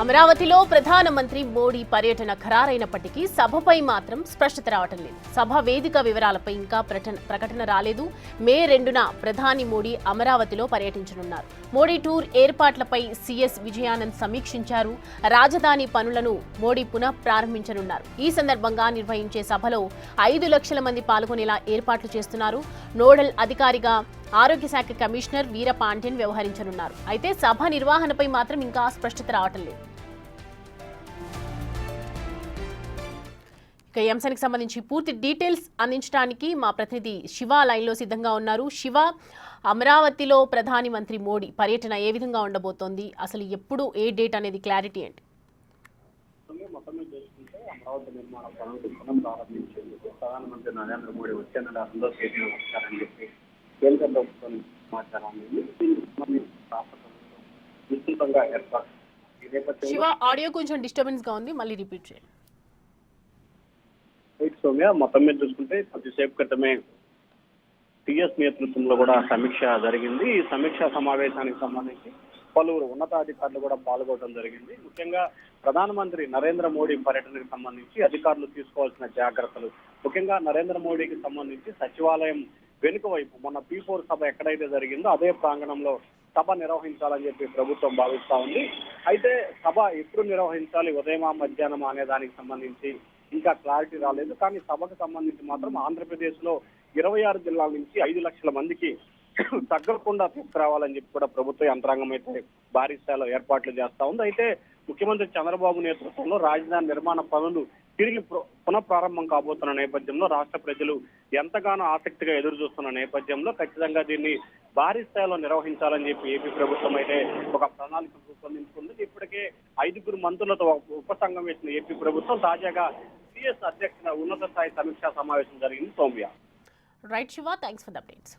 అమరావతిలో ప్రధానమంత్రి మోడీ పర్యటన ఖరారైనప్పటికీ సభపై మాత్రం స్పష్టత రావటం లేదు. సభ వేదిక వివరాలపై ఇంకా ప్రకటన రాలేదు. మే 2న ప్రధాని మోడీ అమరావతిలో పర్యటించనున్నారు. మోడీ టూర్ ఏర్పాట్లపై సీఎస్ విజయానంద్ సమీక్షించారు. రాజధాని పనులను మోడీ పునః ప్రారంభించనున్నారు. ఈ సందర్భంగా నిర్వహించే సభలో 5 లక్షల మంది పాల్గొనేలా ఏర్పాట్లు చేస్తున్నారు. నోడల్ అధికారిగా ఆరోగ్య శాఖ కమిషనర్ వీరపాండ్యన్ వ్యవహరించనున్నారు. అయితే సభ నిర్వహణపై మాత్రం ఇంకా స్పష్టత రావటం లేదు. ఇక ఈ అంశానికి సంబంధించి పూర్తి డీటెయిల్స్ అందించడానికి మా ప్రతినిధి శివ లైన్లో సిద్ధంగా ఉన్నారు. శివ, అమరావతిలో ప్రధాని మంత్రి మోడీ పర్యటన ఏ విధంగా ఉండబోతోంది? అసలు ఎప్పుడు, ఏ డేట్ అనేది క్లారిటీ ఏంటి? అమరావతి నిర్మాణ పనులు పునఃప్రారంభించేందుకు ప్రధానమంత్రి నరేంద్ర మోడీ వచ్చే నెల 2వ తేదీన వస్తారని చెప్పి కేంద్ర ప్రభుత్వం సమాచారాన్ని విస్తృతంగా ఏర్పాటు. శివ, ఆడియో కొంచెం డిస్టర్బెన్స్ గా ఉంది, మళ్ళీ రిపీట్ చేయండి. సౌమ్య, మొత్తం మీద చూసుకుంటే కొద్దిసేపు క్రితమే టీఎస్ నేతృత్వంలో కూడా సమీక్ష జరిగింది. ఈ సమీక్షా సమావేశానికి సంబంధించి పలువురు ఉన్నతాధికారులు కూడా పాల్గొనడం జరిగింది. ముఖ్యంగా ప్రధానమంత్రి నరేంద్ర మోడీ పర్యటనకు సంబంధించి అధికారులు తీసుకోవాల్సిన జాగ్రత్తలు, ముఖ్యంగా నరేంద్ర మోడీకి సంబంధించి సచివాలయం వెనుక వైపు మొన్న P4 సభ ఎక్కడైతే జరిగిందో అదే ప్రాంగణంలో సభ నిర్వహించాలని చెప్పి ప్రభుత్వం భావిస్తా ఉంది. అయితే సభ ఎప్పుడు నిర్వహించాలి, ఉదయమా మధ్యాహ్నమా అనే దానికి సంబంధించి ఇంకా క్లారిటీ రాలేదు. కానీ సభకు సంబంధించి మాత్రం ఆంధ్రప్రదేశ్ లో 26 జిల్లాల నుంచి 5 లక్షల మందికి తగ్గకుండా తీసుకురావాలని చెప్పి కూడా ప్రభుత్వ యంత్రాంగం అయితే భారీ స్థాయిలో ఏర్పాట్లు చేస్తా ఉంది. అయితే ముఖ్యమంత్రి చంద్రబాబు నేతృత్వంలో రాజధాని నిర్మాణ పనులు తిరిగి పునఃప్రారంభం కాబోతున్న నేపథ్యంలో రాష్ట్ర ప్రజలు ఎంతగానో ఆసక్తిగా ఎదురు చూస్తున్న నేపథ్యంలో ఖచ్చితంగా దీన్ని భారీ స్థాయిలో నిర్వహించాలని చెప్పి ఏపీ ప్రభుత్వం అయితే ఒక ప్రణాళిక రూపొందించుకుంది. ఇప్పటికే 5 మంత్రులతో ఉపసంఘం వేసిన ఏపీ ప్రభుత్వం తాజాగా సీఎస్ అధ్యక్షుల ఉన్నత స్థాయి సమీక్షా సమావేశం జరిగింది. Soumya. Right Shiva, thanks for the updates.